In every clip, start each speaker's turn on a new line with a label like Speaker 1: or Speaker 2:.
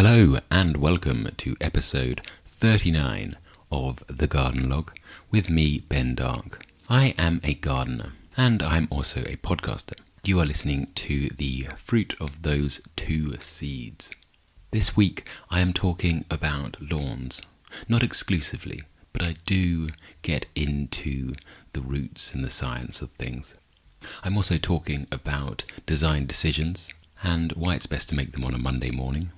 Speaker 1: Hello and welcome to episode 39 of The Garden Log with me, Ben Dark. I am a gardener and I'm also a podcaster. You are listening to the fruit of those two seeds. This week I am talking about lawns, not exclusively, but I do get into the roots and the science of things. I'm also talking about design decisions and why it's best to make them on a Monday morning.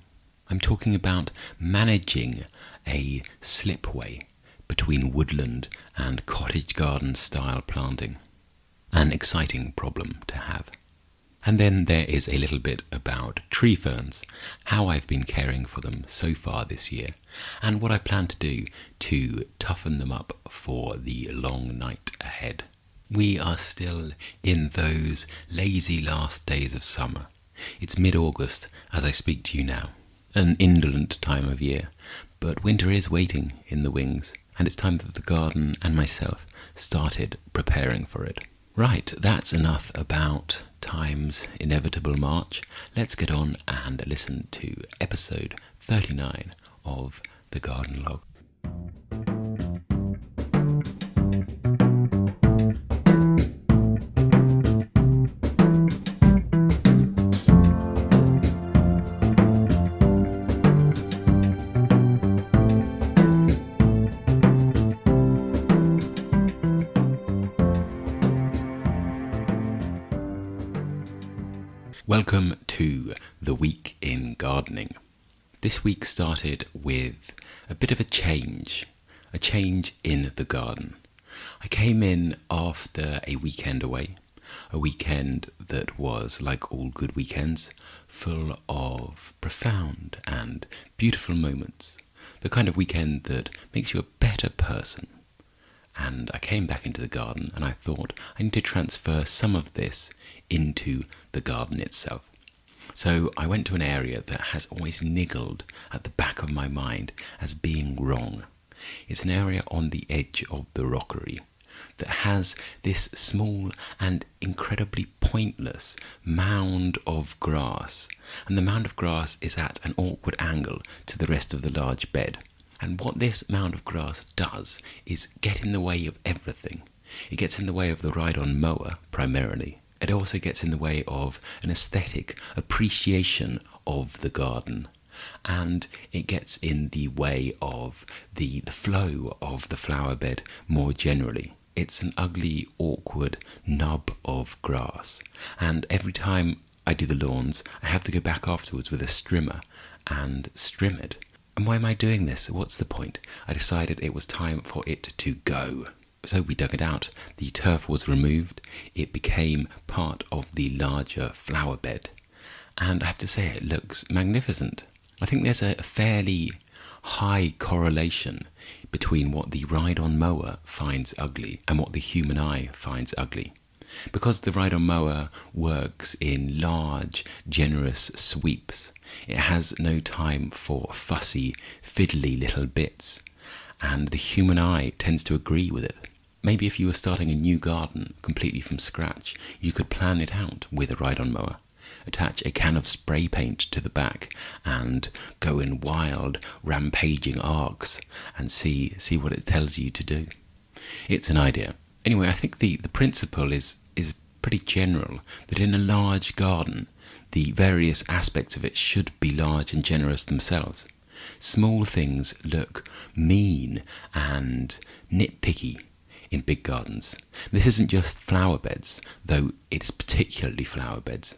Speaker 1: I'm talking about managing a slipway between woodland and cottage garden style planting. An exciting problem to have. And then there is a little bit about tree ferns, how I've been caring for them so far this year, and what I plan to do to toughen them up for the long night ahead. We are still in those lazy last days of summer. It's mid-August as I speak to you now. An indolent time of year, but winter is waiting in the wings, and it's time that the garden and myself started preparing for it. Right, that's enough about time's inevitable march. Let's get on and listen to episode 39 of The Garden Log. Welcome to the week in gardening. This week started with a bit of a change in the garden. I came in after a weekend away, a weekend that was, like all good weekends, full of profound and beautiful moments, the kind of weekend that makes you a better person. And I came back into the garden and I thought I need to transfer some of this into the garden itself. So I went to an area that has always niggled at the back of my mind as being wrong. It's an area on the edge of the rockery that has this small and incredibly pointless mound of grass. And the mound of grass is at an awkward angle to the rest of the large bed. And what this mound of grass does is get in the way of everything. It gets in the way of the ride-on mower, primarily. It also gets in the way of an aesthetic appreciation of the garden. And it gets in the way of the flow of the flower bed more generally. It's an ugly, awkward nub of grass. And every time I do the lawns, I have to go back afterwards with a strimmer and strim it. And why am I doing this? What's the point? I decided it was time for it to go. So we dug it out. The turf was removed. It became part of the larger flower bed. And I have to say, it looks magnificent. I think there's a fairly high correlation between what the ride-on mower finds ugly and what the human eye finds ugly. Because the ride-on mower works in large, generous sweeps, it has no time for fussy, fiddly little bits, and the human eye tends to agree with it. Maybe if you were starting a new garden completely from scratch, you could plan it out with a ride-on mower, attach a can of spray paint to the back, and go in wild, rampaging arcs, and see what it tells you to do. It's an idea. Anyway, I think the principle is pretty general, that in a large garden, the various aspects of it should be large and generous themselves. Small things look mean and nitpicky in big gardens. This isn't just flower beds, though it's particularly flower beds.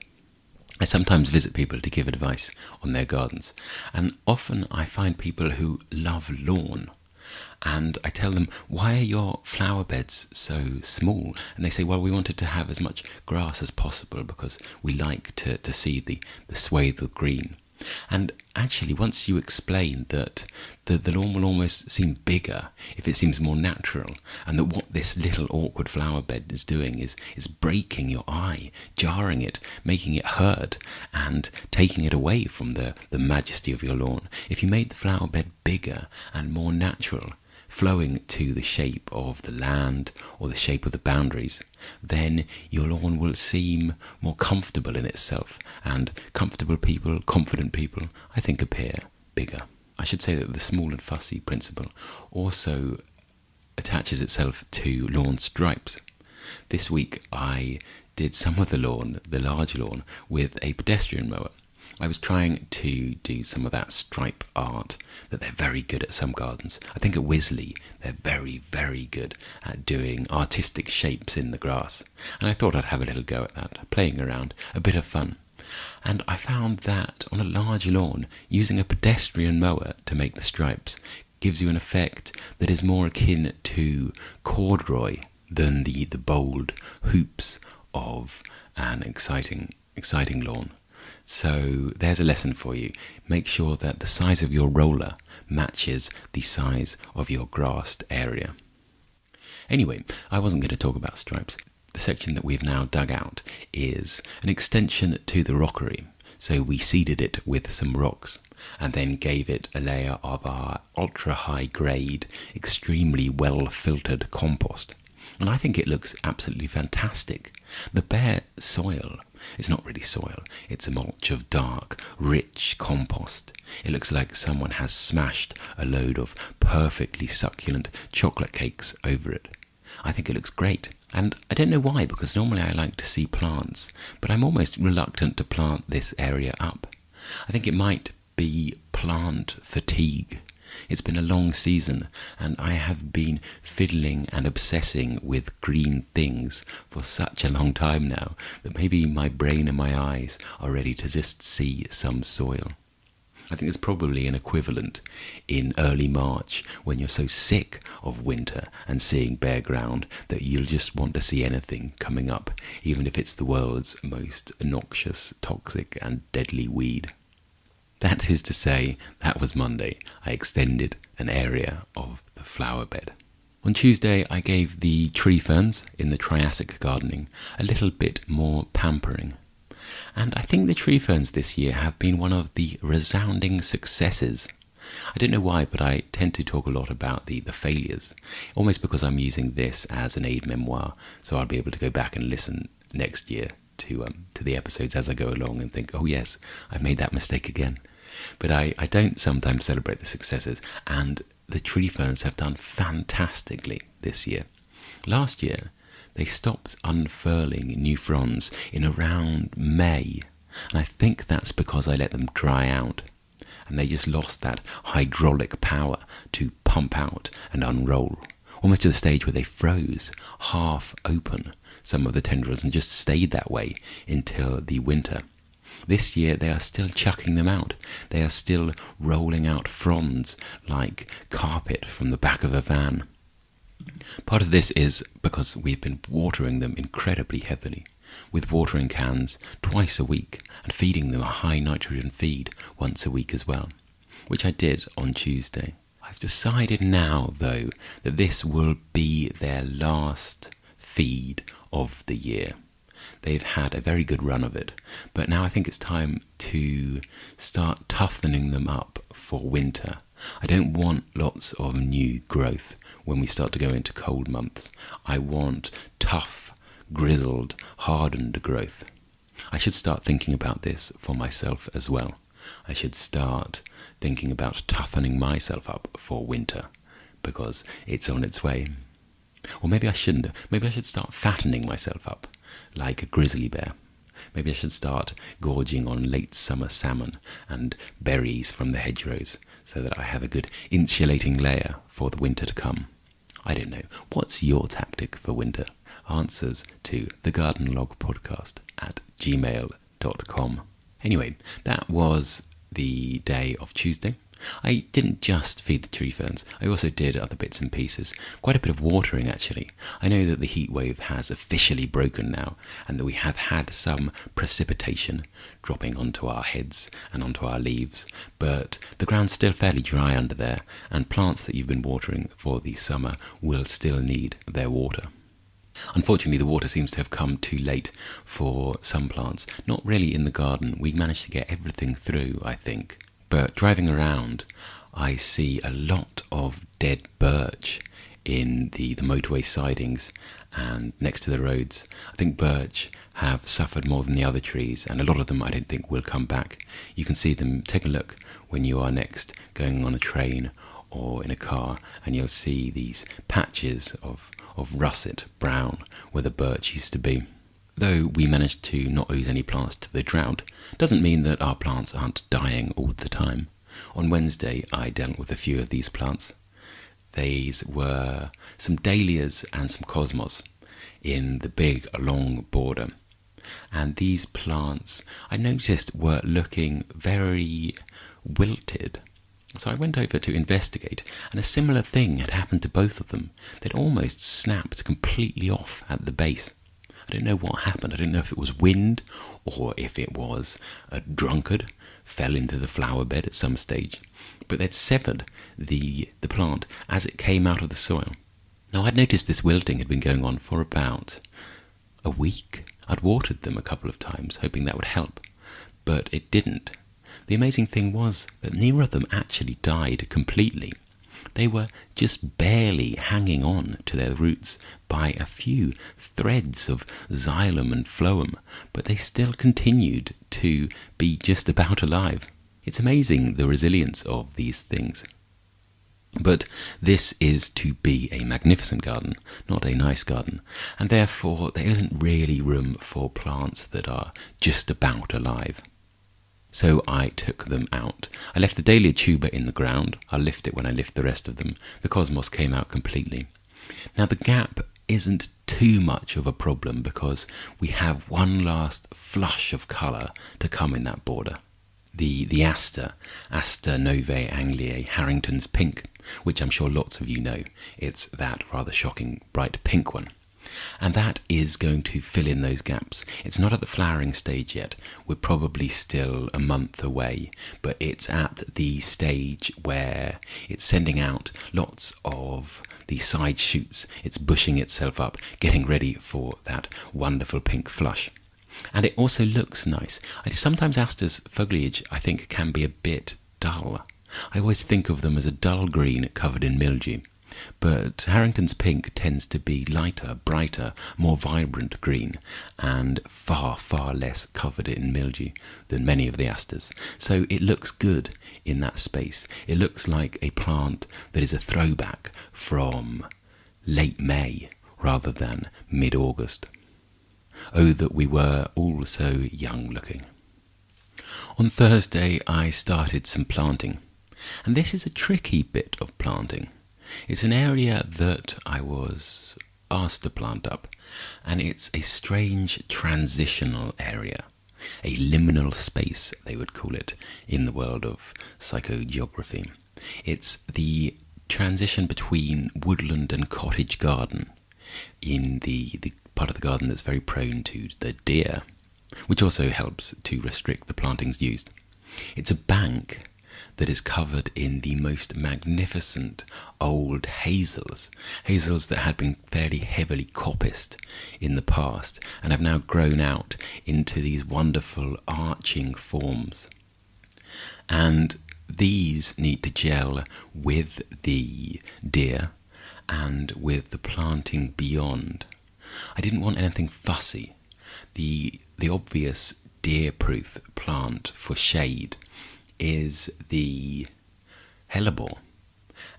Speaker 1: I sometimes visit people to give advice on their gardens, and often I find people who love lawn. And I tell them, why are your flower beds so small? And they say, well, we wanted to have as much grass as possible because we like to see the swathe of green. And actually, once you explain that the lawn will almost seem bigger if it seems more natural, and that what this little awkward flower bed is doing is breaking your eye, jarring it, making it hurt, and taking it away from the majesty of your lawn. If you made the flower bed bigger and more natural, flowing to the shape of the land or the shape of the boundaries, then your lawn will seem more comfortable in itself, and comfortable people, confident people, I think, appear bigger. I should say that the small and fussy principle also attaches itself to lawn stripes. This week I did some of the lawn, the large lawn, with a pedestrian mower. I was trying to do some of that stripe art that they're very good at some gardens. I think at Wisley they're very, very good at doing artistic shapes in the grass. And I thought I'd have a little go at that, playing around, a bit of fun. And I found that on a large lawn, using a pedestrian mower to make the stripes gives you an effect that is more akin to corduroy than the bold hoops of an exciting lawn. So there's a lesson for you. Make sure that the size of your roller matches the size of your grassed area. Anyway, I wasn't going to talk about stripes. The section that we've now dug out is an extension to the rockery. So we seeded it with some rocks and then gave it a layer of our ultra-high grade, extremely well-filtered compost. And I think it looks absolutely fantastic. The bare soil is not really soil, it's a mulch of dark, rich compost. It looks like someone has smashed a load of perfectly succulent chocolate cakes over it. I think it looks great. And I don't know why, because normally I like to see plants, but I'm almost reluctant to plant this area up. I think it might be plant fatigue. It's been a long season, and I have been fiddling and obsessing with green things for such a long time now that maybe my brain and my eyes are ready to just see some soil. I think there's probably an equivalent in early March when you're so sick of winter and seeing bare ground that you'll just want to see anything coming up, even if it's the world's most noxious, toxic and deadly weed. That is to say, that was Monday. I extended an area of the flower bed. On Tuesday, I gave the tree ferns in the Triassic gardening a little bit more pampering. And I think the tree ferns this year have been one of the resounding successes. I don't know why, but I tend to talk a lot about the failures, almost because I'm using this as an aid memoir, so I'll be able to go back and listen next year to the episodes as I go along and think, oh yes, I made that mistake again. But I don't sometimes celebrate the successes, and the tree ferns have done fantastically this year. Last year, they stopped unfurling new fronds in around May, and I think that's because I let them dry out, and they just lost that hydraulic power to pump out and unroll, almost to the stage where they froze half open, some of the tendrils, and just stayed that way until the winter. This year they are still chucking them out. They are still rolling out fronds like carpet from the back of a van. Part of this is because we've been watering them incredibly heavily, with watering cans twice a week and feeding them a high nitrogen feed once a week as well, which I did on Tuesday. I've decided now, though, that this will be their last feed of the year. They've had a very good run of it, but now I think it's time to start toughening them up for winter. I don't want lots of new growth when we start to go into cold months. I want tough, grizzled, hardened growth. I should start thinking about this for myself as well. I should start thinking about toughening myself up for winter, because it's on its way. Or maybe I shouldn't. Maybe I should start fattening myself up, like a grizzly bear. Maybe I should start gorging on late summer salmon and berries from the hedgerows, so that I have a good insulating layer for the winter to come. I don't know. What's your tactic for winter? Answers to thegardenlogpodcast@gmail.com. Anyway, that was the day of Tuesday. I didn't just feed the tree ferns, I also did other bits and pieces. Quite a bit of watering, actually. I know that the heat wave has officially broken now, and that we have had some precipitation dropping onto our heads and onto our leaves, but the ground's still fairly dry under there, and plants that you've been watering for the summer will still need their water. Unfortunately, the water seems to have come too late for some plants. Not really in the garden. We managed to get everything through, I think. But driving around, I see a lot of dead birch in the motorway sidings and next to the roads. I think birch have suffered more than the other trees, and a lot of them I don't think will come back. You can see them. Take a look when you are next going on a train or in a car, and you'll see these patches of russet brown where the birch used to be. Though we managed to not lose any plants to the drought, doesn't mean that our plants aren't dying all the time. On Wednesday I dealt with a few of these plants. These were some dahlias and some cosmos in the big long border. And these plants, I noticed, were looking very wilted. So I went over to investigate, and a similar thing had happened to both of them. They'd almost snapped completely off at the base. I don't know what happened. I don't know if it was wind or if it was a drunkard fell into the flower bed at some stage. But they'd severed the plant as it came out of the soil. Now, I'd noticed this wilting had been going on for about a week. I'd watered them a couple of times, hoping that would help, but it didn't. The amazing thing was that neither of them actually died completely. They were just barely hanging on to their roots by a few threads of xylem and phloem, but they still continued to be just about alive. It's amazing the resilience of these things. But this is to be a magnificent garden, not a nice garden, and therefore there isn't really room for plants that are just about alive. So I took them out. I left the dahlia tuber in the ground. I'll lift it when I lift the rest of them. The cosmos came out completely. Now the gap isn't too much of a problem because we have one last flush of colour to come in that border. The Aster Novae Angliae, Harrington's pink, which I'm sure lots of you know. It's that rather shocking bright pink one. And that is going to fill in those gaps. It's not at the flowering stage yet. We're probably still a month away, but it's at the stage where it's sending out lots of the side shoots. It's bushing itself up, getting ready for that wonderful pink flush. And it also looks nice. Sometimes Aster's foliage, I think, can be a bit dull. I always think of them as a dull green covered in mildew. But Harrington's pink tends to be lighter, brighter, more vibrant green, and far, far less covered in mildew than many of the asters. So it looks good in that space. It looks like a plant that is a throwback from late May rather than mid-August. Oh, that we were all so young looking. On Thursday I started some planting, and this is a tricky bit of planting. It's an area that I was asked to plant up, and it's a strange transitional area, a liminal space, they would call it in the world of psychogeography. It's the transition between woodland and cottage garden in the part of the garden that's very prone to the deer, which also helps to restrict the plantings used. It's a bank that is covered in the most magnificent old hazels that had been fairly heavily coppiced in the past and have now grown out into these wonderful arching forms. And these need to gel with the deer and with the planting beyond. I didn't want anything fussy. The obvious deer-proof plant for shade is the hellebore,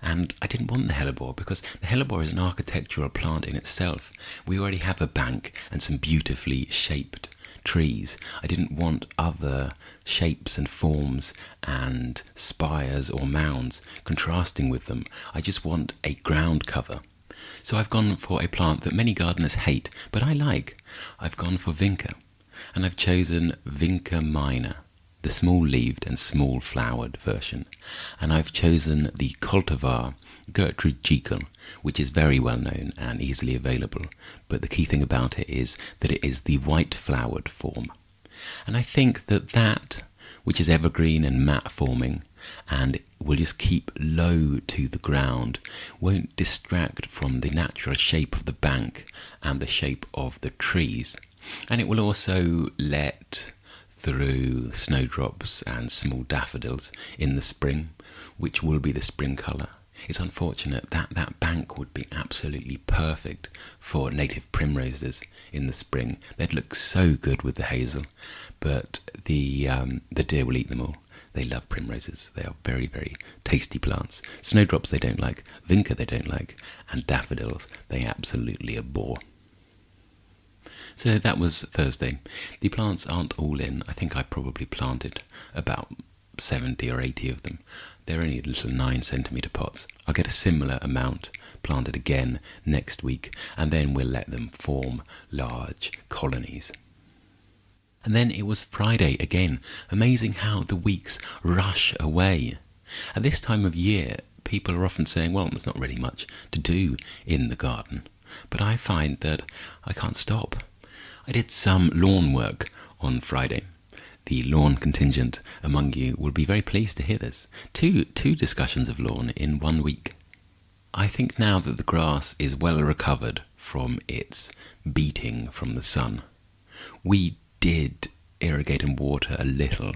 Speaker 1: and I didn't want the hellebore because the hellebore is an architectural plant in itself. We already have a bank and some beautifully shaped trees. I didn't want other shapes and forms and spires or mounds contrasting with them. I just want a ground cover. So I've gone for a plant that many gardeners hate, but I like. I've gone for vinca, and I've chosen Vinca minor, the small-leaved and small-flowered version, and I've chosen the cultivar Gertrude Jekyll, which is very well known and easily available, but the key thing about it is that it is the white-flowered form. And I think that, which is evergreen and matte-forming, and will just keep low to the ground, won't distract from the natural shape of the bank and the shape of the trees, and it will also let through snowdrops and small daffodils in the spring, which will be the spring colour. It's unfortunate that that bank would be absolutely perfect for native primroses in the spring. They'd look so good with the hazel, but the deer will eat them all. They love primroses. They are very, very tasty plants. Snowdrops they don't like, vinca they don't like, and daffodils they absolutely abhor. So that was Thursday. The plants aren't all in. I think I probably planted about 70 or 80 of them. They're only little 9cm pots. I'll get a similar amount planted again next week, and then we'll let them form large colonies. And then it was Friday again. Amazing how the weeks rush away. At this time of year, people are often saying, well, there's not really much to do in the garden. But I find that I can't stop. I did some lawn work on Friday. The lawn contingent among you will be very pleased to hear this. Two discussions of lawn in 1 week. I think now that the grass is well recovered from its beating from the sun. We did irrigate and water a little,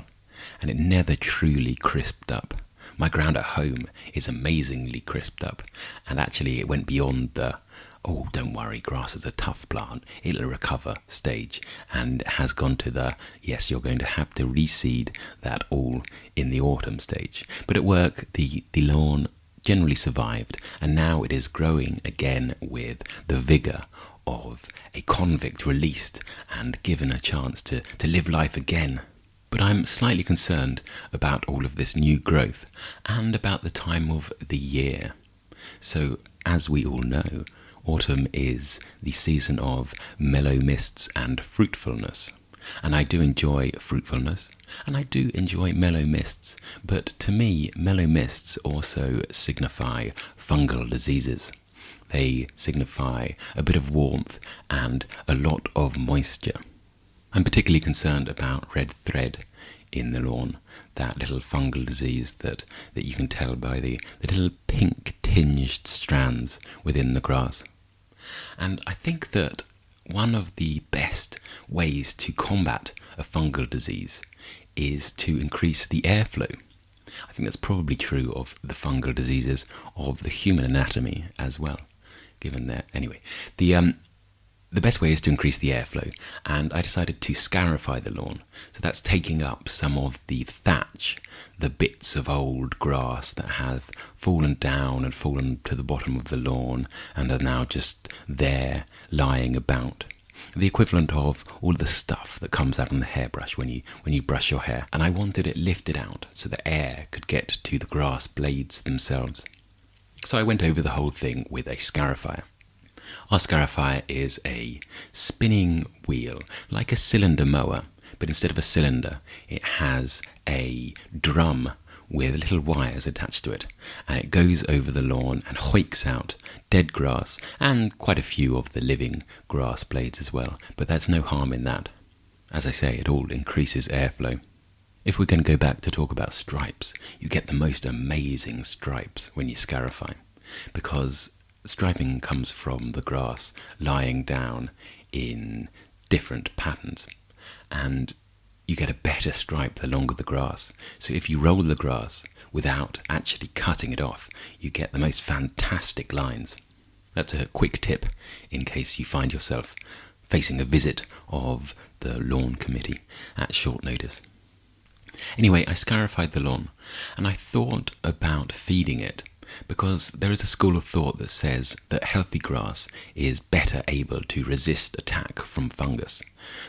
Speaker 1: and it never truly crisped up. My ground at home is amazingly crisped up, and actually it went beyond the "oh, don't worry, grass is a tough plant, it'll recover" stage, and has gone to the "yes, you're going to have to reseed that all in the autumn" stage. But at work, the lawn generally survived, and now it is growing again with the vigour of a convict released and given a chance to live life again. But I'm slightly concerned about all of this new growth and about the time of the year. So, as we all know, autumn is the season of mellow mists and fruitfulness. And I do enjoy fruitfulness, and I do enjoy mellow mists, but to me, mellow mists also signify fungal diseases. They signify a bit of warmth and a lot of moisture. I'm particularly concerned about red thread in the lawn, that little fungal disease that you can tell by the little pink tinged strands within the grass. And I think that one of the best ways to combat a fungal disease is to increase the airflow. I think that's probably true of the fungal diseases of the human anatomy as well, given that. Anyway, the best way is to increase the airflow, and I decided to scarify the lawn. So that's taking up some of the thatch, the bits of old grass that have fallen down and fallen to the bottom of the lawn and are now just there lying about. The equivalent of all the stuff that comes out on the hairbrush when you brush your hair. And I wanted it lifted out so the air could get to the grass blades themselves. So I went over the whole thing with a scarifier. Our scarifier is a spinning wheel, like a cylinder mower, but instead of a cylinder, it has a drum with little wires attached to it, and it goes over the lawn and hoiks out dead grass and quite a few of the living grass blades as well, but there's no harm in that. As I say, it all increases airflow. If we're going to go back to talk about stripes, you get the most amazing stripes when you scarify, because striping comes from the grass lying down in different patterns, and you get a better stripe the longer the grass. So if you roll the grass without actually cutting it off, you get the most fantastic lines. That's a quick tip in case you find yourself facing a visit of the lawn committee at short notice. Anyway, I scarified the lawn, and I thought about feeding it, because there is a school of thought that says that healthy grass is better able to resist attack from fungus.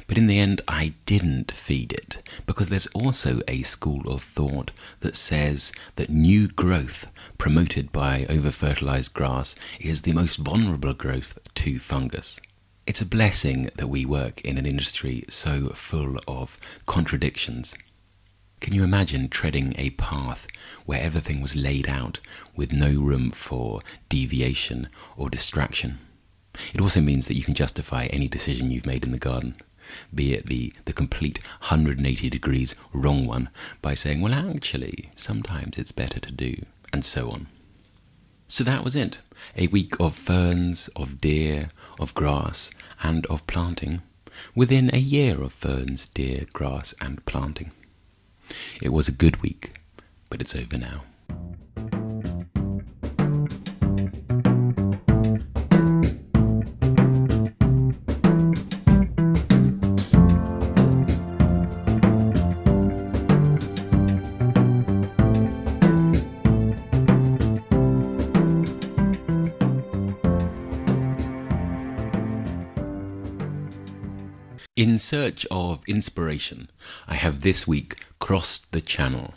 Speaker 1: But in the end, I didn't feed it, because there's also a school of thought that says that new growth promoted by over-fertilized grass is the most vulnerable growth to fungus. It's a blessing that we work in an industry so full of contradictions. Can you imagine treading a path where everything was laid out with no room for deviation or distraction? It also means that you can justify any decision you've made in the garden, be it the complete 180 degrees wrong one, by saying, well, actually, sometimes it's better to do, and so on. So that was it. A week of ferns, of deer, of grass, and of planting, within a year of ferns, deer, grass, and planting. It was a good week, but it's over now. In search of inspiration, I have this week crossed the channel.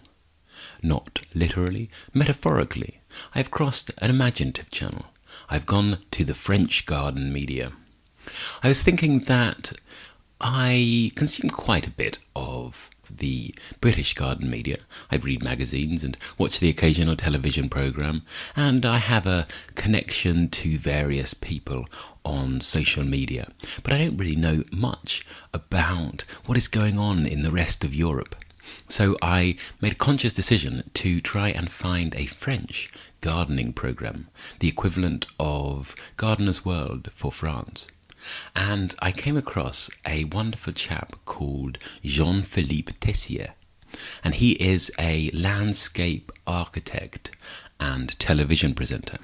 Speaker 1: Not literally, metaphorically. I've crossed an imaginative channel. I've gone to the French garden media. I was thinking that I consume quite a bit of the British garden media. I read magazines and watch the occasional television programme, and I have a connection to various people on social media. But I don't really know much about what is going on in the rest of Europe. So I made a conscious decision to try and find a French gardening programme, the equivalent of Gardener's World for France. And I came across a wonderful chap called Jean-Philippe Tessier. And he is a landscape architect and television presenter.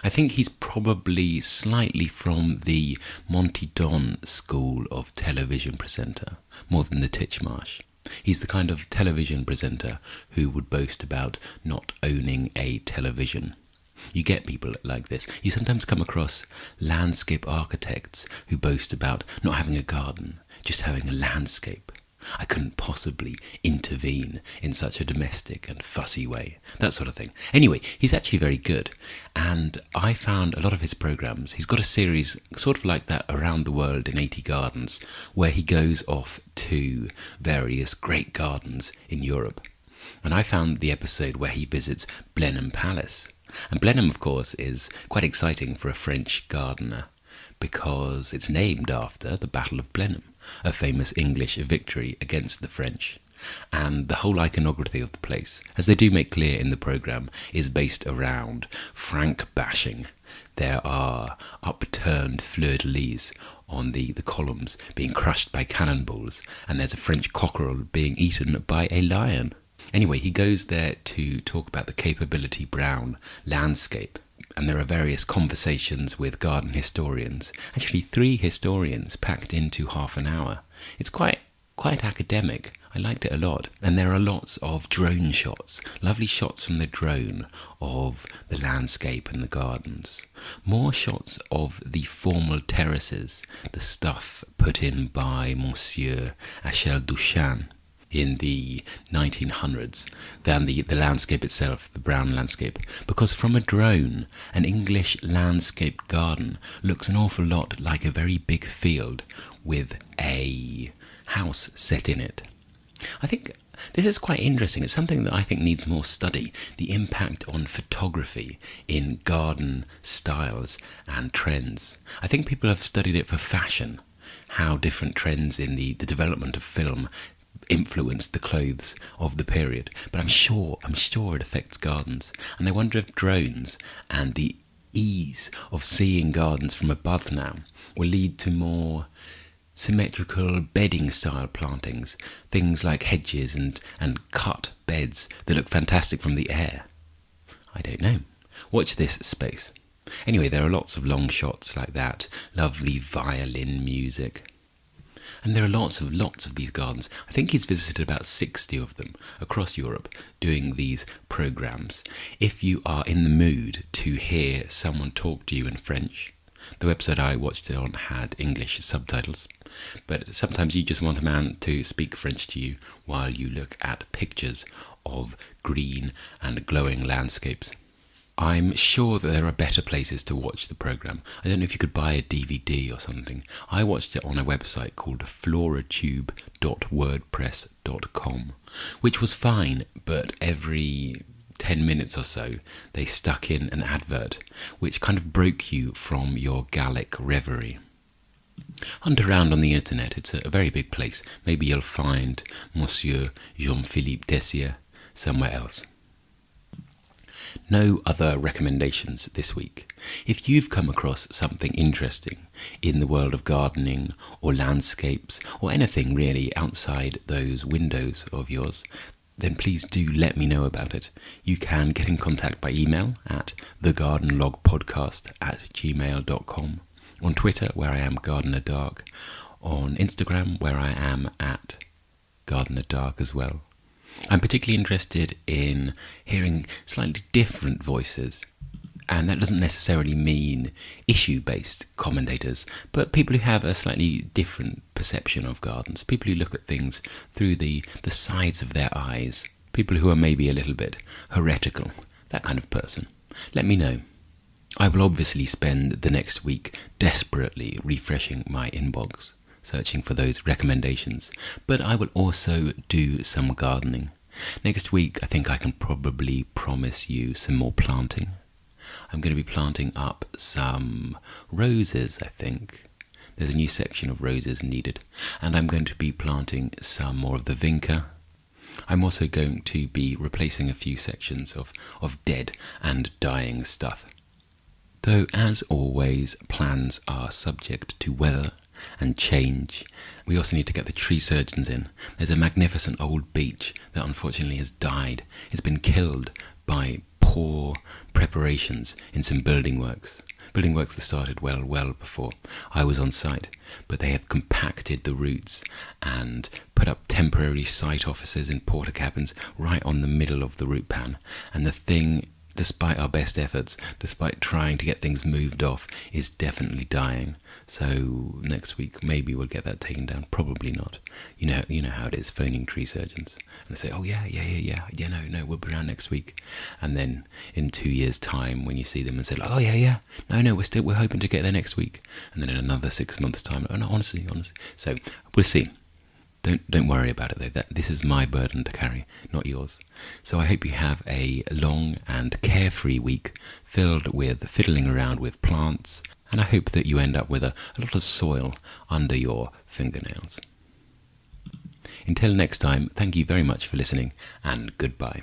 Speaker 1: I think he's probably slightly from the Monty Don school of television presenter, more than the Titchmarsh. He's the kind of television presenter who would boast about not owning a television. You get people like this. You sometimes come across landscape architects who boast about not having a garden, just having a landscape. I couldn't possibly intervene in such a domestic and fussy way, that sort of thing. Anyway, he's actually very good, and I found a lot of his programmes. He's got a series sort of like that, Around the World in 80 Gardens, where he goes off to various great gardens in Europe. And I found the episode where he visits Blenheim Palace. And Blenheim, of course, is quite exciting for a French gardener, because it's named after the Battle of Blenheim, a famous English victory against the French. And the whole iconography of the place, as they do make clear in the programme, is based around Frank bashing. There are upturned fleur-de-lis on the columns being crushed by cannonballs, and there's a French cockerel being eaten by a lion. Anyway, he goes there to talk about the Capability Brown landscape. And there are various conversations with garden historians, actually 3 historians packed into half an hour. It's quite academic. I liked it a lot. And there are lots of drone shots, lovely shots from the drone of the landscape and the gardens. More shots of the formal terraces, the stuff put in by Monsieur Achille Duchamp in the 1900s than the landscape itself, the brown landscape, because from a drone, an English landscape garden looks an awful lot like a very big field with a house set in it. I think this is quite interesting. It's something that I think needs more study, the impact on photography in garden styles and trends. I think people have studied it for fashion, how different trends in the development of film influenced the clothes of the period, but I'm sure it affects gardens. And I wonder if drones and the ease of seeing gardens from above now will lead to more symmetrical bedding style plantings, things like hedges and cut beds that look fantastic from the air. I don't know. Watch this space. Anyway, there are lots of long shots like that, lovely violin music. And there are lots of these gardens. I think he's visited about 60 of them across Europe doing these programmes. If you are in the mood to hear someone talk to you in French, the website I watched it on had English subtitles. But sometimes you just want a man to speak French to you while you look at pictures of green and glowing landscapes. I'm sure that there are better places to watch the programme. I don't know if you could buy a DVD or something. I watched it on a website called floratube.wordpress.com, which was fine, but every 10 minutes or so they stuck in an advert, which kind of broke you from your Gallic reverie. Hunt around on the internet. It's a very big place. Maybe you'll find Monsieur Jean-Philippe Tessier somewhere else. No other recommendations this week. If you've come across something interesting in the world of gardening or landscapes or anything really outside those windows of yours, then please do let me know about it. You can get in contact by email at thegardenlogpodcast@gmail.com, on Twitter where I am Gardener Dark, on Instagram where I am at Gardener Dark as well. I'm particularly interested in hearing slightly different voices And that doesn't necessarily mean issue-based commentators, but people who have a slightly different perception of gardens, people who look at things through the sides of their eyes, people who are maybe a little bit heretical, that kind of person. Let me know. I will obviously spend the next week desperately refreshing my inbox, searching for those recommendations, but I will also do some gardening. Next week, I think I can probably promise you some more planting. I'm going to be planting up some roses, I think. There's a new section of roses needed, and I'm going to be planting some more of the vinca. I'm also going to be replacing a few sections of dead and dying stuff. Though, as always, plans are subject to weather and change. We also need to get the tree surgeons in. There's a magnificent old beech that unfortunately has died. It's been killed by poor preparations in some building works. Building works that started well before I was on site, but they have compacted the roots and put up temporary site offices in porta cabins right on the middle of the root pan, and the thing, despite our best efforts, despite trying to get things moved off, is definitely dying. So next week maybe we'll get that taken down. Probably not. You know how it is, phoning tree surgeons, and they say, oh yeah, no, we'll be around next week. And then in 2 years' time, when you see them and say, like, oh yeah, no, we're hoping to get there next week. And then in another 6 months' time, oh no, honestly. So we'll see. Don't worry about it though. This is my burden to carry, not yours. So I hope you have a long and carefree week filled with fiddling around with plants, and I hope that you end up with a lot of soil under your fingernails. Until next time, thank you very much for listening, and goodbye.